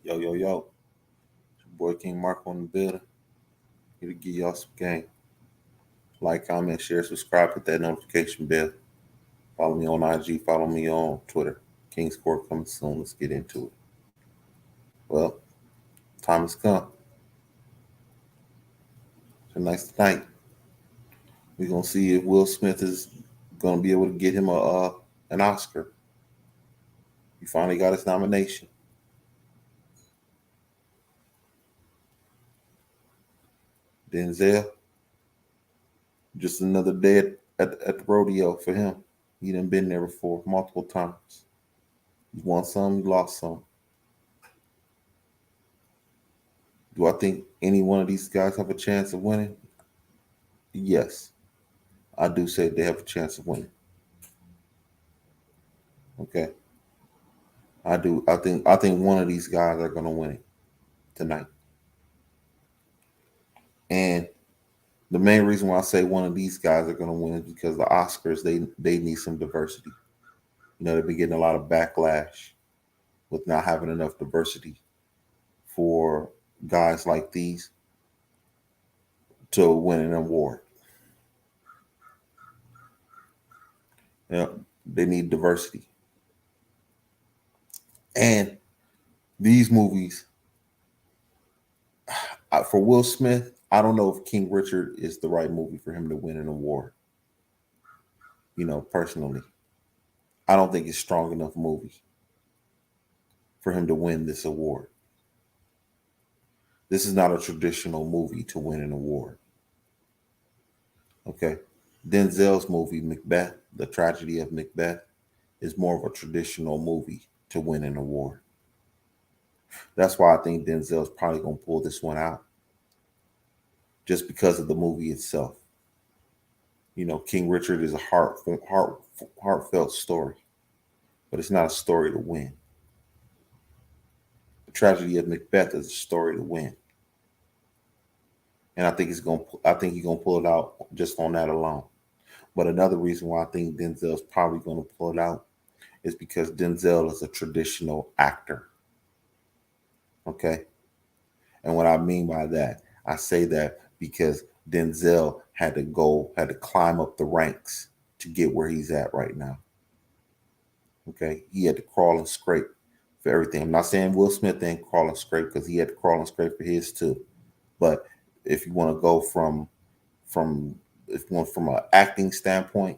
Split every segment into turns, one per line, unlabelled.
Yo, yo, yo. It's your boy King Marko in the building. Here to give y'all some game. Like, comment, share, subscribe, hit that notification bell. Follow me on IG, follow me on Twitter. King's Court coming soon. Let's get into it. Well, time has come. Tonight's the night. We're gonna see if Will Smith is gonna be able to get him a an Oscar. He finally got his nomination. Denzel, just another day at the rodeo for him. He done been there before multiple times. He won some, he lost some. Do I think any one of these guys have a chance of winning? Yes, I do say they have a chance of winning. Okay, I do. I think one of these guys are going to win it tonight. And the main reason why I say one of these guys are going to win is because the Oscars they need some diversity. They've been getting a lot of backlash with not having enough diversity for guys like these to win an award. Yeah, they need diversity. And these movies, for Will Smith, I don't know if King Richard is the right movie for him to win an award. Personally, I don't think it's strong enough movie for him to win this award. This is not a traditional movie to win an award. Okay. Denzel's movie, Macbeth, The Tragedy of Macbeth, is more of a traditional movie to win an award. That's why I think Denzel's probably going to pull this one out just because of the movie itself. King Richard is a heartfelt story, but it's not a story to win. The Tragedy of Macbeth is a story to win, and I think he's gonna pull it out just on that alone. But another reason why I think Denzel's probably going to pull it out is because Denzel is a traditional actor. Okay, and what I mean by that, I say that because Denzel had to climb up the ranks to get where he's at right now. Okay, he had to crawl and scrape for everything. I'm not saying Will Smith didn't crawl and scrape because he had to crawl and scrape for his too. But if you want to go from if you want from an acting standpoint,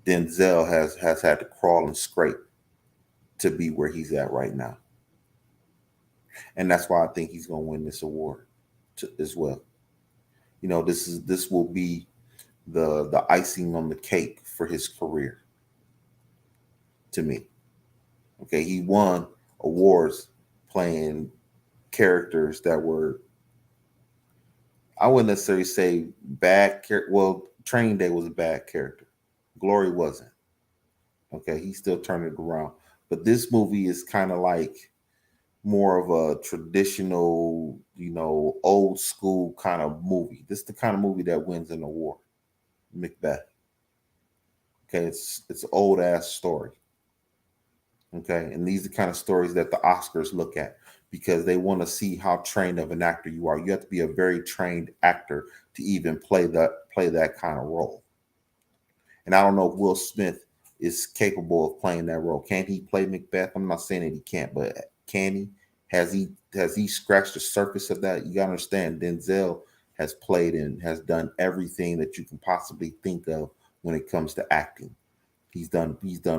Denzel has had to crawl and scrape to be where he's at right now, and that's why I think he's going to win this award as well. This will be the icing on the cake for his career. To me, okay, he won awards playing characters that were, I wouldn't necessarily say bad. Well, Training Day was a bad character. Glory wasn't. Okay, he still turned it around. But this movie is kind of like more of a traditional, old school kind of movie. This is the kind of movie that wins an award. Macbeth. Okay, it's an old ass story. Okay, and these are the kind of stories that the Oscars look at because they want to see how trained of an actor you are. You have to be a very trained actor to even play that kind of role. And I don't know if Will Smith is capable of playing that role. Can he play Macbeth? I'm not saying that he can't, but can he? Has he scratched the surface of that? You gotta understand, Denzel has played and has done everything that you can possibly think of when it comes to acting. He's done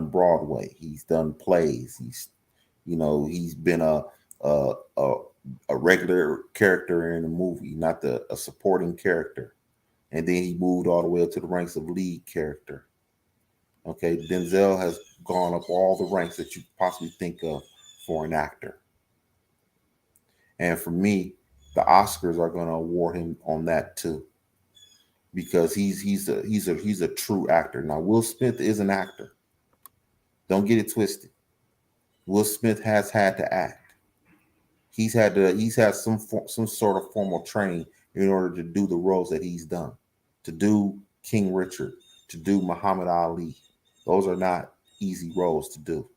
Broadway. He's done plays. He's been a a, a regular character in a movie, not a supporting character. And then he moved all the way up to the ranks of lead character. Okay, Denzel has gone up all the ranks that you possibly think of for an actor. And for me, the Oscars are going to award him on that too, because he's a true actor. Now, Will Smith is an actor. Don't get it twisted. Will Smith has had to act. He's had some sort of formal training in order to do the roles that he's done, to do King Richard, to do Muhammad Ali. Those are not easy roles to do.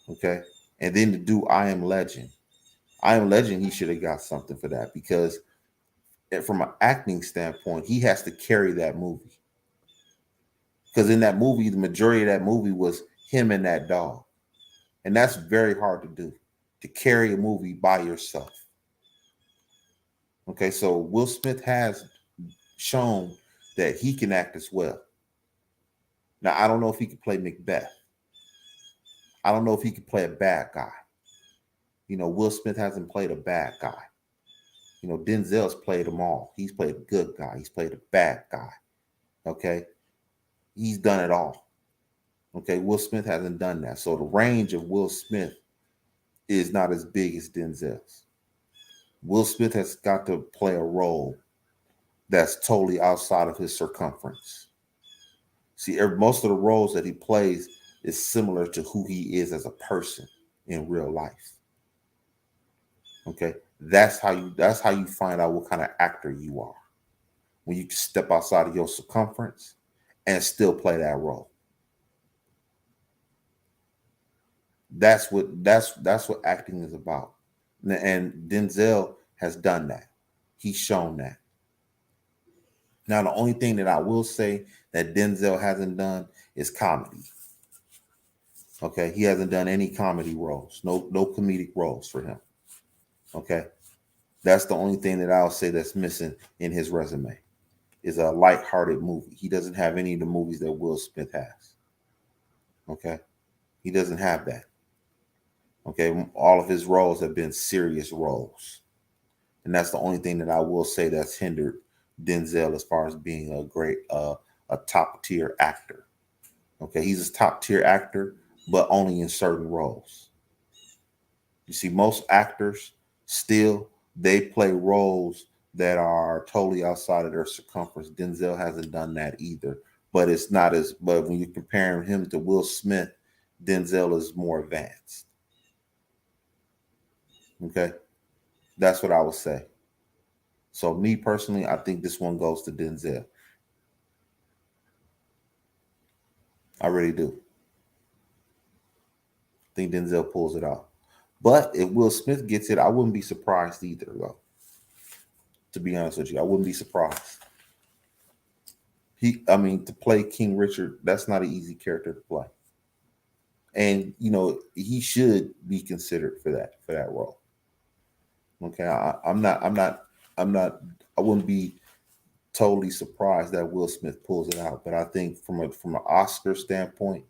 Okay, And then to do I Am Legend. I Am Legend, he should have got something for that because from an acting standpoint, he has to carry that movie. Because in that movie, the majority of that movie was him and that dog. And that's very hard to do, to carry a movie by yourself. Okay, so Will Smith has shown that he can act as well. Now, I don't know if he could play Macbeth. I don't know if he could play a bad guy. Will Smith hasn't played a bad guy. Denzel's played them all. He's played a good guy. He's played a bad guy. Okay. He's done it all. Okay. Will Smith hasn't done that. So the range of Will Smith is not as big as Denzel's. Will Smith has got to play a role that's totally outside of his circumference. See, most of the roles that he plays is similar to who he is as a person in real life. Okay, that's how you find out what kind of actor you are, when you can step outside of your circumference and still play that role. That's what acting is about. And Denzel has done that. He's shown that. Now, the only thing that I will say that Denzel hasn't done is comedy. Okay, he hasn't done any comedy roles, no comedic roles for him. Okay, that's the only thing that I'll say that's missing in his resume, is a lighthearted movie. He doesn't have any of the movies that Will Smith has. Okay, he doesn't have that. Okay, all of his roles have been serious roles, and that's the only thing that I will say that's hindered Denzel as far as being a great, a top tier actor. Okay, he's a top tier actor, but only in certain roles. You see, most actors still, they play roles that are totally outside of their circumference. Denzel hasn't done that either. But it's not as, but when you're comparing him to Will Smith, Denzel is more advanced. Okay, that's what I would say. So me personally, I think this one goes to Denzel. I really do. I think Denzel pulls it out. But if Will Smith gets it, I wouldn't be surprised either, though. To be honest with you, I wouldn't be surprised. To play King Richard, that's not an easy character to play. And he should be considered for that role. Okay, I wouldn't be totally surprised that Will Smith pulls it out. But I think from an Oscar standpoint,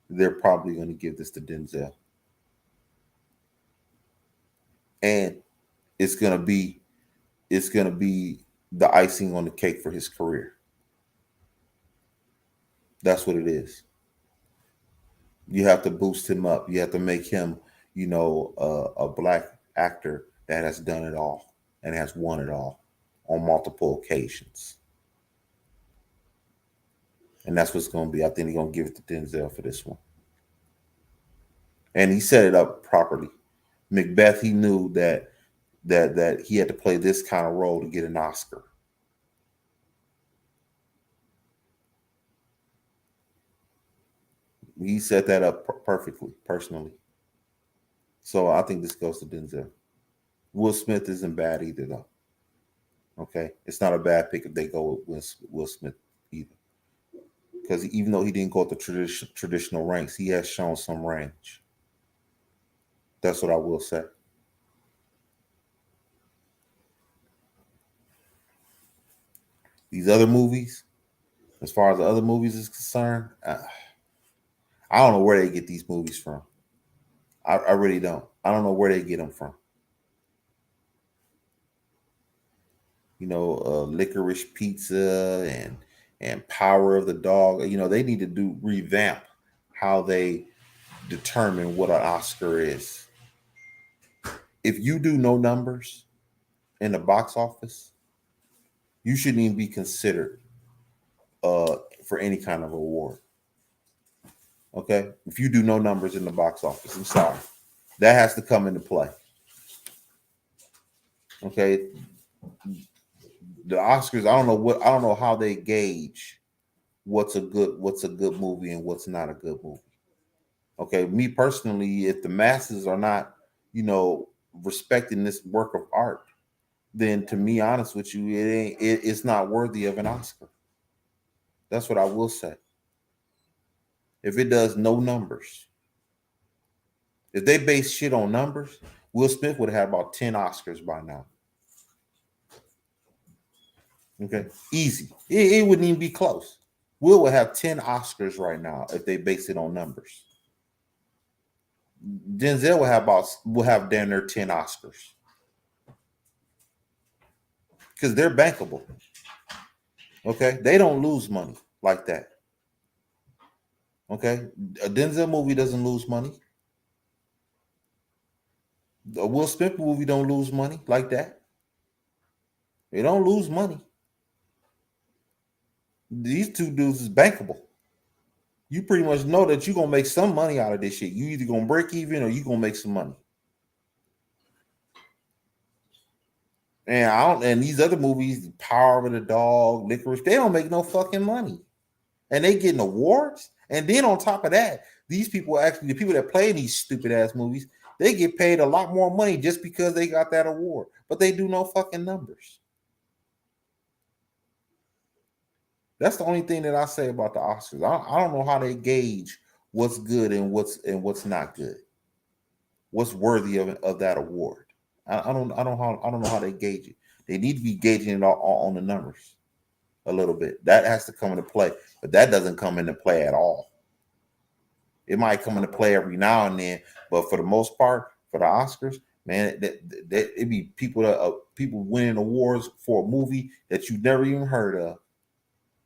they're probably going to give this to Denzel. And it's gonna be the icing on the cake for his career. That's what it is. You have to boost him up. You have to make him, a black actor that has done it all and has won it all on multiple occasions. And that's what's going to be. I think he's going to give it to Denzel for this one. And he set it up properly. Macbeth, he knew that he had to play this kind of role to get an Oscar. He set that up perfectly, personally. So I think this goes to Denzel. Will Smith isn't bad either, though. Okay, it's not a bad pick if they go with Will Smith either, because even though he didn't go at the traditional ranks, he has shown some range. That's what I will say. These other movies, as far as the other movies is concerned, I don't know where they get these movies from. I really don't. I don't know where they get them from. Licorice Pizza and Power of the Dog. They need to revamp how they determine what an Oscar is. If you do no numbers in the box office, you shouldn't even be considered for any kind of award. Okay, if you do no numbers in the box office, I'm sorry, that has to come into play. Okay, the Oscars, I don't know how they gauge what's a good movie and what's not a good movie. Okay, me personally, if the masses are not, respecting this work of art, then to me, honest with you, it's not worthy of an Oscar. That's what I will say. If it does no numbers, if they base shit on numbers, Will Smith would have had about 10 Oscars by now. Okay, easy. It wouldn't even be close. Will would have 10 Oscars right now if they base it on numbers. Denzel will have damn near 10 Oscars because they're bankable. Okay, they don't lose money like that. Okay, a Denzel movie doesn't lose money. A Will Smith movie don't lose money like that. They don't lose money. These two dudes is bankable. You pretty much know that you're gonna make some money out of this shit. You either gonna break even or you gonna make some money. And I don't. And these other movies, Power of the Dog, Licorice, they don't make no fucking money, and they getting awards. And then on top of that, these people actually, the people that play in these stupid ass movies, they get paid a lot more money just because they got that award, but they do no fucking numbers. That's the only thing that I say about the Oscars. I don't know how they gauge what's good and what's not good, what's worthy of that award. I don't know how they gauge it. They need to be gauging it all on the numbers a little bit. That has to come into play, but that doesn't come into play at all. It might come into play every now and then, but for the most part, for the Oscars, man, it be people winning awards for a movie that you never even heard of,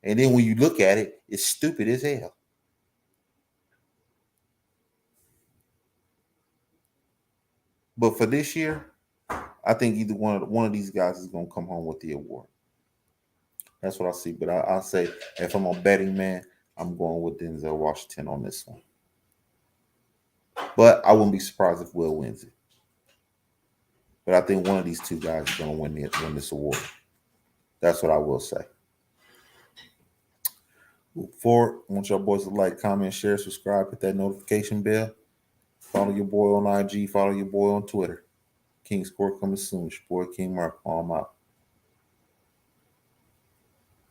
and then when you look at it, it's stupid as hell. But for this year, I think either one of these guys is gonna come home with the award. That's what I see. But I'll say if I'm a betting man, I'm going with Denzel Washington on this one. But I wouldn't be surprised if Will wins it. But I think one of these two guys is going to win this award. That's what I will say. For I want y'all boys to like, comment, share, subscribe, hit that notification bell. Follow your boy on IG. Follow your boy on Twitter. King's Court coming soon. It's your boy King Marko. I'm out.